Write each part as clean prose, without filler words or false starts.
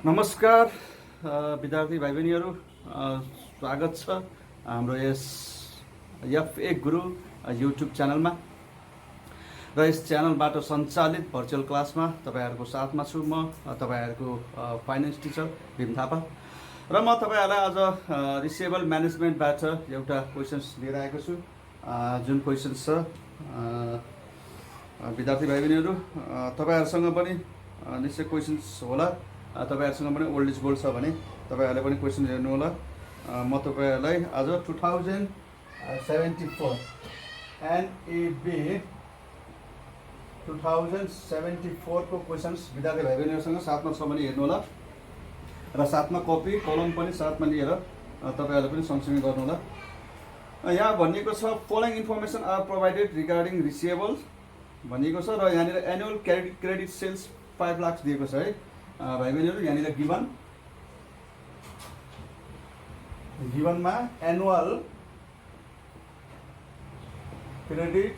नमस्कार विद्यार्थी भाइ बहिनीहरू, स्वागत छ हाम्रो यस F1 गुरु युट्युब च्यानलमा र यस च्यानलबाट सञ्चालित भर्चुअल क्लासमा तपाईँहरूको साथमा छु म तपाईँहरूको फाइनेन्स टिचर भीम थापा र म तपाईँहरूलाई आज रिसिभेबल म्यानेजमेन्टबाट एउटा क्वेसन्स लिएर आएको छु। जुन क्वेसन्स छ विद्यार्थी भाइ बहिनीहरू, तपाईँहरूसँग पनि निश्चय क्वेसन्स होला। तपाईहरुसँग पनि ओल्ड इज गोल्ड छ भने तपाईहरुले पनि क्वेसन हेर्नु होला। म तपाईहरुलाई आज 2074 NEB 2074 को क्वेसन्स विद्यार्थी भाइ बहिनीहरुसँग साथमा छ भने हेर्नु होला र साथमा कपी कलम पनि साथमा लिएर तपाईहरुले पनि सँगसँगै गर्नु होला। यहाँ भनिएको छ following information are provided regarding receivable भनिएको छ र यहाँनिर एनुअल क्रेडिट सेल्स 5 लाख दिएको छ है भाइ बहिनीहरु। यहाँनिर गिभनमा एनुअल क्रेडिट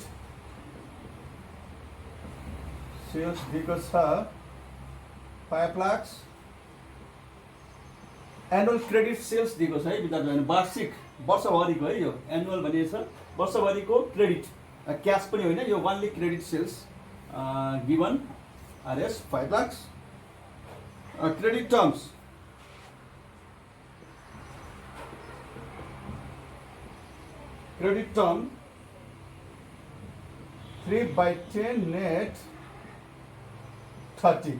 सेल्स दिएको छ 5 लाख। एनुअल क्रेडिट सेल्स दिएको छ है विद्यार्थी, वार्षिक वर्षभरिको है। यो एनुअल भनिएको छ वर्षभरिको क्रेडिट, क्यास पनि होइन, यो only credit sales given RS 5 lakh. Credit terms credit term 3/10 net 30।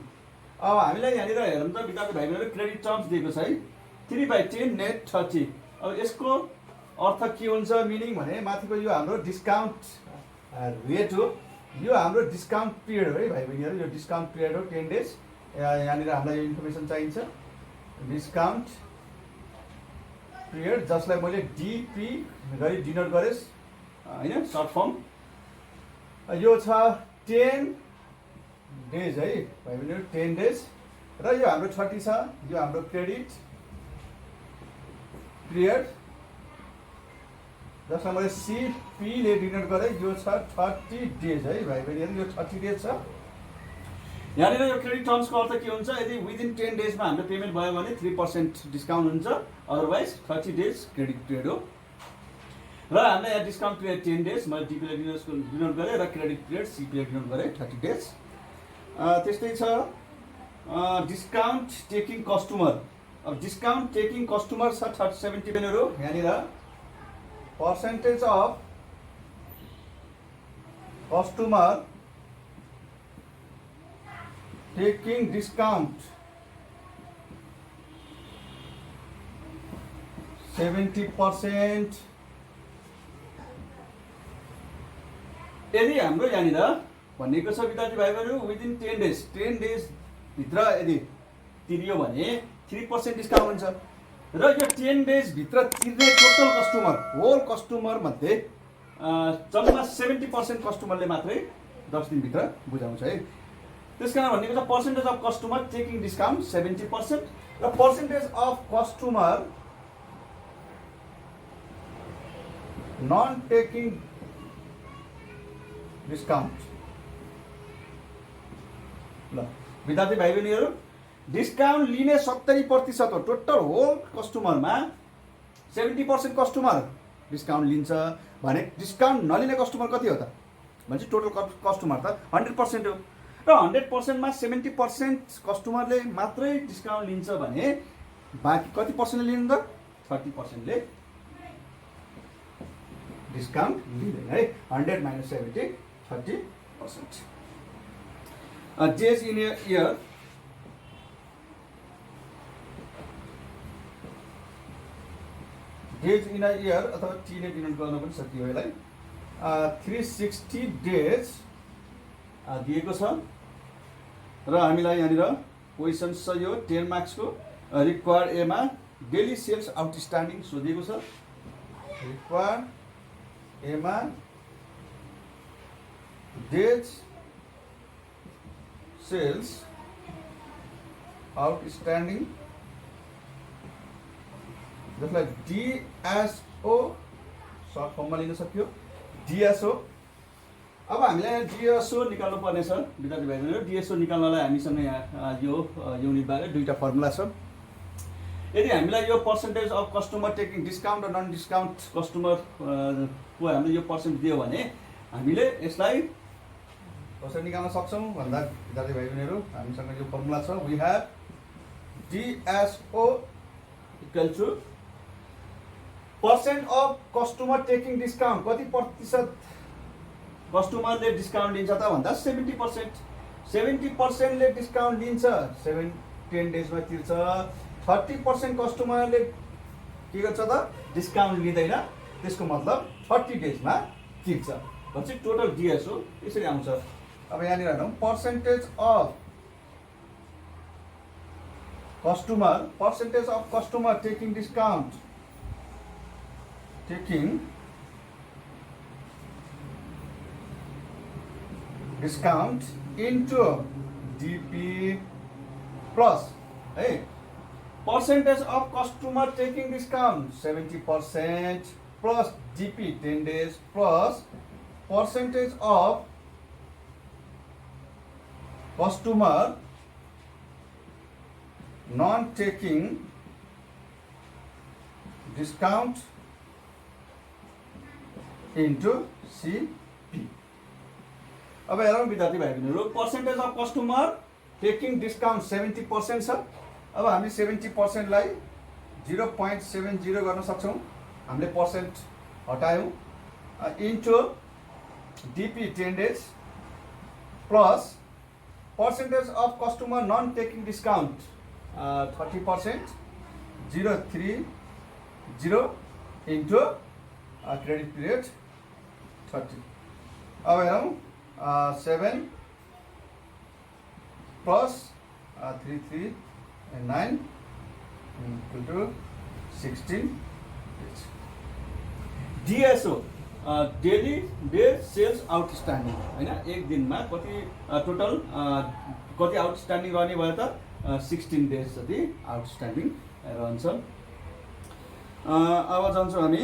अब हामीलाई यहाँनिर हेरौँ त विद्यार्थी भाइ बहिनीहरु, क्रेडिट टर्म्स दिएको छ है 3/10 नेट 30। अब यसको अर्थ के हुन्छ, मिनिङ भने माथिको यो हाम्रो डिस्काउन्ट रेट हो, यो हाम्रो डिस्काउन्ट पिरियड हो है भाइ बहिनीहरु। यो डिस्काउन्ट पिरियड हो 10 डेज। यहाँनिर हामीलाई यो इन्फर्मेसन चाहिन्छ। डिस्काउन्ट पिरियड जसलाई मैले डिपी गरी डिनोट गरेँ हैन, सर्ट फर्म। यो छ 10 डेज है भाइ बहिनीहरु, 10 डेज। र यो हाम्रो 30 छ, यो हाम्रो क्रेडिट पिरियड जसलाई मैले सीपी ले डिनोट गरेँ, यो छ 30 डेज है भाइ बहिनीहरु, यो 30 डेज छ। यहाँनिर यो क्रेडिट टर्म्सको अर्थ के हुन्छ, यदि विदिन 10 डेजमा हाम्रो पेमेन्ट भयो भने 3% डिस्काउन्ट हुन्छ, अदरवाइज 30 डेज क्रेडिट पिरियड हो। र हामीलाई यहाँ डिस्काउन्ट पिरियड 10 डेज मैले डिपीले डिनोट गरेँ र क्रेडिट पिरियड सीपीले डिनोट गरेँ 30 डेज। त्यस्तै छ डिस्काउन्ट टेकिङ कस्टमर। अब डिस्काउन्ट टेकिङ कस्टमर छ 70 पेनहरु। यहाँनिर percentage of customer taking discount 70%। यदि हाम्रो यहाँनिर भनिएको छ विद्यार्थी भाइ बहिनीहरु विदिन 10 डेज भित्र यदि तिरियो भने 3% डिस्काउन्ट हुन्छ। र यो 10 डेज भित्र तिर्ने टोटल कस्टमर, होल कस्टमर मध्ये जम्मा 70% कस्टमरले मात्रै 10 दिनभित्र बुझाउँछ है। त्यसकारण भनेको छ percentage of customer taking discount 70% र percentage of customer non taking discount. ल विद्यार्थी भाइ बहिनीहरु, डिस्काउन्ट लिने 70% हो टोटल होल कस्टमरमा। 70% कस्टमर डिस्काउन्ट लिन्छ भने डिस्काउन्ट नलिने कस्टमर कति हो त भन्छ, टोटल कस्टमर त 100% हो। र 100% मा 70% कस्टमरले मात्रै डिस्काउन्ट लिन्छ भने बाँकी कति पर्सेन्टले लिन्छ त 30% ले डिस्काउन्ट लिँदैन है। 100 - 70 30%। डेज इन अ इयर अथवा टी ले डिनोट गर्न पनि सकियो यसलाई। 360 डेज दिएको छ र हामीलाई यहाँनिर क्वेसन छ यो 10 मार्क्स को। रिक्वायर एमा डेली सेल्स आउटस्ट्यान्डिङ सोधिएको छ। रिक्वायर एमा डेज सेल्स आउटस्ट्यान्डिङ जसलाई डिएसओ सर्ट फर्ममा लिन सक्यो। डिएसओ अब हामीलाई डिएसओ निकाल्नु पर्ने छ विद्यार्थी भाइबहिनीहरु। डिएसओ निकाल्नलाई हामीसँग यहाँ यो युनिट बारे दुईटा फर्मुला छ। यदि हामीलाई यो percentage of customer taking discount र नन डिस्काउन्ट कस्टमर को हामीले यो पर्सेन्ट दियो भने हामीले यसलाई कसरी निकाल्न सक्छौँ भन्दा विद्यार्थी भाइबहिनीहरु हामीसँग यो फर्मुला छ। We have DSO equal to percent of customer taking discount, कति प्रतिशत कस्टमरले डिस्काउन्ट दिन्छ त भन्दा 70%। 70%ले डिस्काउन्ट दिन्छ 10 डेजमा तिर्छ। 30% कस्टमरले के गर्छ त डिस्काउन्ट लिँदैन, त्यसको मतलब 30 डेजमा तिर्छ भनेपछि टोटल डिएसओ यसरी आउँछ। अब यहाँनिर हेरौँ percentage of customer taking discount into DP plus है percentage of customer taking discount 70% plus DP 10 days plus percentage of customer non taking discount into CP. अब हेरौँ विद्यार्थी भाइबहिनीहरु percentage of customer taking discount 70% छ। अब हामी 70% लाई 0.70 गर्न सक्छौँ, हामीले पर्सेन्ट हटायौँ into DP 10 days plus percentage of customer non taking discount 30% 030 into credit period 30। अब हेरौँ 7 plus 339 equal 16 DSO daily day sales outstanding हैन, एक दिनमा कति टोटल कति आउटस्ट्यान्डिङ रहने भयो त 16 डेज जति आउटस्ट्यान्डिङ रहन्छ। अब जान्छौँ हामी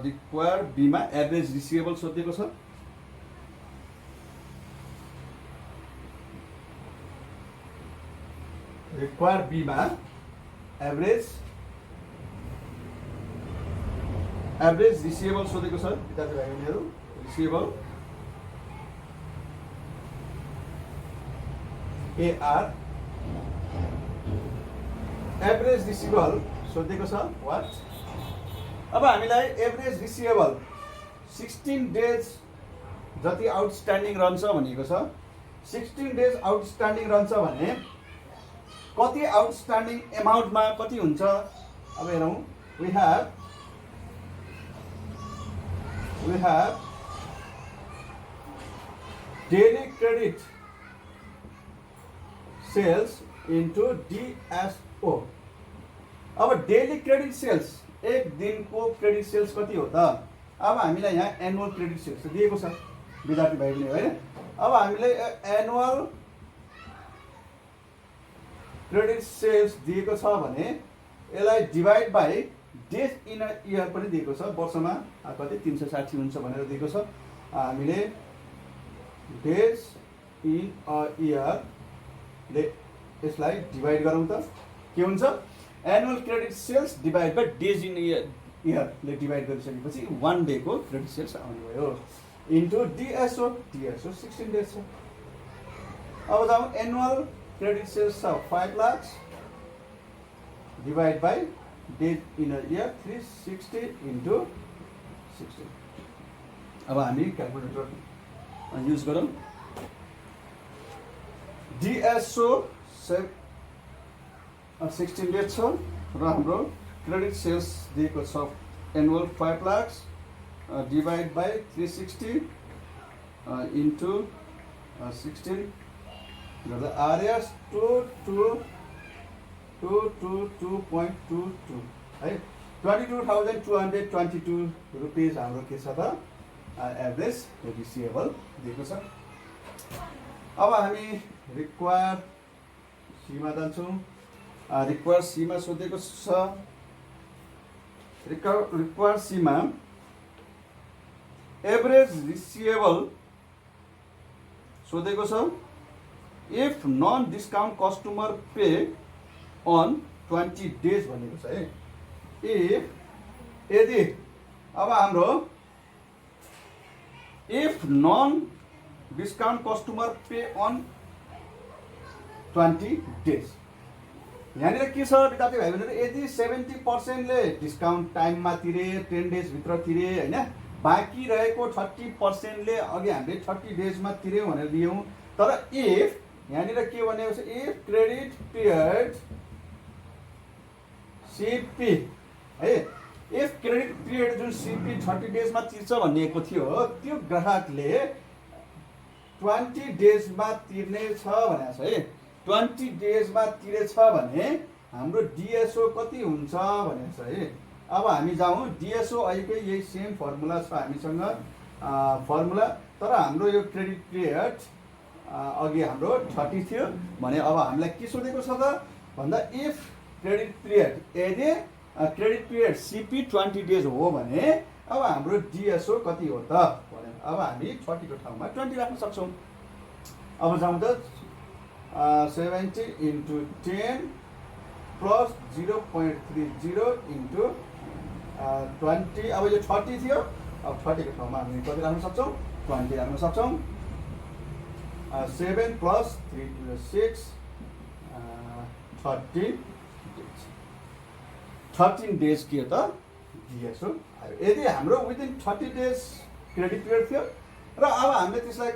रिक्वायर बीमा एभरेज रिसिभेबल सोधेको छ। रिक्वायर बीमा एभरेज रिसिभेबल सोधेको छ विद्यार्थी भाइबहिनीहरु। रिसिभेबल एआर एभरेज रिसिभेबल सोधेको छ वाट। अब हामीलाई एभरेज रिसिभेबल 16 डेज जति आउटस्ट्यान्डिङ रहन्छ भनेको छ। 16 डेज आउटस्ट्यान्डिङ रहन्छ भने कति आउटस्ट्यान्डिङ एमाउन्टमा कति हुन्छ। अब हेरौँ we have daily credit sales into DSO. अब डेली क्रेडिट सेल्स एक दिनको क्रेडिट सेल्स कति हो त। अब हामीलाई यहाँ एनुअल क्रेडिट सेल्स दिएको छ विद्यार्थी भाइबहिनी हैन। अब हामीले एनुअल क्रेडिट सेल्स दिएको छ भने यसलाई divide by days in a year पनि दिएको छ, वर्षमा कति 360 हुन्छ भनेर दिएको छ। हामीले डेज इन अ इयर ले यसलाई डिभाइड गरौँ त के हुन्छ annual credit sales divide by days in इयरले डिभाइड गरिसकेपछि 1 डे को क्रेडिट सेल्स आउने भयो इन्टु डिएसओ 16 डेज छ। अब जाउँ एनुअल क्रेडिट सेल्स छ 5 lakh divide by days in a year 360 into 16। अब हामी क्यालकुलेटर युज गरौँ। डिएसओ 16 डेज छ र हाम्रो क्रेडिट सेल्स दिएको छ annual 5 lakh divide by 360 into 16 गर्दा आरएस 222.22 है 22,222 रुपिस हाम्रो के छ त एभरेज रिसिभेबल दिएको छ। अब हामी रिक्वायर सीमा जान्छौँ। रिक्वायर सीमा सोधेको छ। रिक्वायर सीमा एभरेज रिसिभेबल सोधेको छ if non discount customer pay on 20 days भनेको छ है। इफ यदि अब हाम्रो if non discount customer pay on 20 days, यहाँनिर के छ विद्यार्थी भाइ बहिनीहरू, यदि 70%ले डिस्काउन्ट टाइममा तिरे 10 days भित्र तिरे होइन, बाँकी रहेको 30%ले अघि हामीले 30 daysमा तिर्यौँ भनेर लियौँ। तर इफ यहाँनिर के भनेको छ, इफ क्रेडिट पिरियड सिपी है, इफ क्रेडिट पिरियड जुन सिपी 30 daysमा तिर्छ भनिएको थियो, त्यो ग्राहकले 20 daysमा तिर्ने छ भनेको छ है। 20 daysमा तिरेछ भने हाम्रो डिएसओ कति हुन्छ भनेको छ है। अब हामी जाउँ डिएसओ अहिलेकै यही सेम फर्मुला छ हामीसँग फर्मुला, तर हाम्रो यो क्रेडिट पिरियड अघि हाम्रो 30 थियो भने अब हामीलाई के सोधेको छ त भन्दा इफ क्रेडिट पिरियड यदि क्रेडिट पिरियड सिपी 20 days हो भने अब हाम्रो डिएसओ कति हो त भने अब हामी 30 को ठाउँमा 20 राख्न सक्छौँ। अब जाउँ त 70 into 10 plus 0.30 into 20, अब यो 30 थियो, अब 30 को ठाउँमा हामी कति राख्न सक्छौँ, 20 राख्न सक्छौँ। 7 plus 3 to 6 13 days के त डिएसओ आयो। यदि हाम्रो विदिन 30 days क्रेडिट पिरियड थियो र अब हामीले त्यसलाई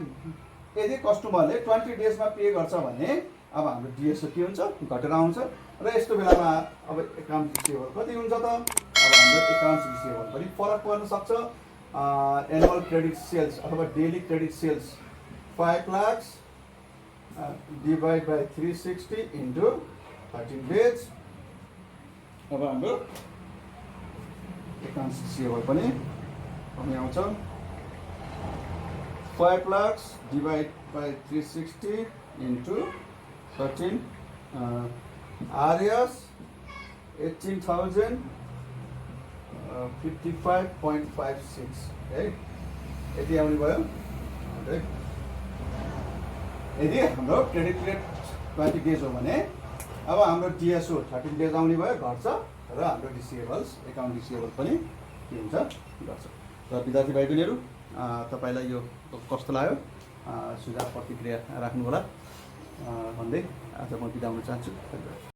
यदि कस्टमरले 20 daysमा पे गर्छ भने अब हाम्रो डिएसओ के हुन्छ, घटेर आउँछ। र यस्तो बेलामा अब एकाउन्ट रिसिभेबल कति हुन्छ त, अब हाम्रो एकाउन्ट रिसिभेबल पनि फरक पर्न सक्छ। एनुअल क्रेडिट सेल्स अथवा daily credit sales 5 lakhs divide by 360 into 13 days, अब हाम्रो एकाउन्ट रिसिभेबल पनि कमी आउँछ। 5 lakhs divided by 360 into 13 RS 18,055.56 है, यति आउने भयो। यदि हाम्रो क्रेडिट पिरियड 20 days हो भने अब हाम्रो डिएसओ 13 days आउने भयो, घट्छ र हाम्रो रिसिभेबल्स एकाउन्ट रिसिभेबल पनि के हुन्छ, घट्छ। र विद्यार्थी भाइ बहिनीहरू तपाईलाई यो कस्तो लाग्यो, सुझाव प्रतिक्रिया राख्नु होला भन्दै आज म बिदा हुन चाहन्छु। धन्यवाद।